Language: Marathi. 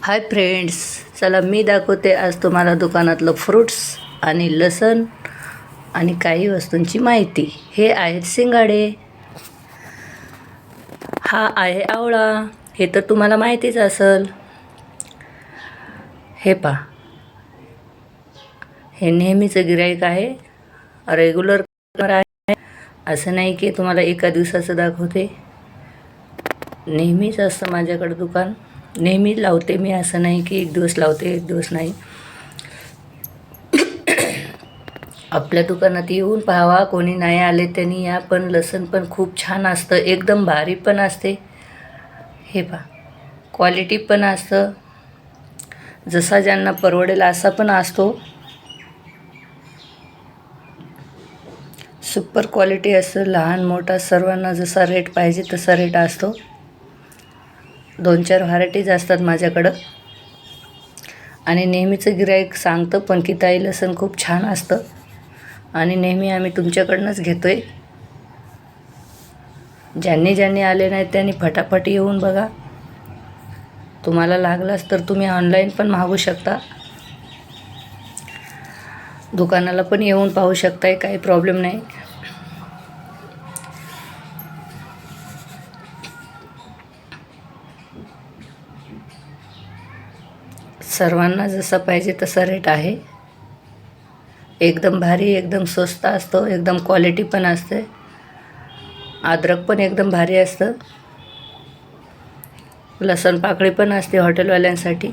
हाय फ्रेंड्स, चला मी दाखवते आज तुम्हाला दुकानातलं फ्रूट्स आणि लसण आणि काही वस्तूंची माहिती. हे आहेत शिंगाडे, हा आहे आवळा, हे तर तुम्हाला माहितीच असेल. हे पहा, हे नेहमीचं गिऱ्हाईक आहे, रेग्युलर कस्टमर आहे. असं नाही की तुम्हाला एका दिवसाचं दाखवते, नेहमीच असतं माझ्याकडे दुकान. नेहमी लावते मी, असं नाही की एक दिवस लावते एक दिवस नाही. आपल्या दुकानात येऊन पाहावा, कोणी नाही आले त्यांनी या. पण लसण पण खूप छान असतं, एकदम भारी पण असते. हे पहा, क्वालिटी पण असतं, जसा ज्यांना परवडेल असा पण असतो. सुपर क्वालिटी असतं, लहान मोठा सर्वांना जसा रेट पाहिजे तसा रेट असतो. 2-4 व्हरायटीज असतात माझ्याकडं. आणि नेहमीचं गिऱ्हाईक सांगतं पण की ताई लसण खूप छान असतं, आणि नेहमी आम्ही तुमच्याकडनंच घेतो आहे. ज्यांनी आले नाहीत त्यांनी फटाफट येऊन बघा. तुम्हाला लागलाच तर तुम्ही ऑनलाईन पण मागवू शकता, दुकानाला पण येऊन पाहू शकताय, काही प्रॉब्लेम नाही. सर्वांना जसा पाहिजे तसा रेट आहे. एकदम भारी, एकदम स्वस्त असतो, एकदम क्वालिटी पण असते. अद्रक पण एकदम भारी असतं. लसण पाकळी पण असते हॉटेलवाल्यांसाठी.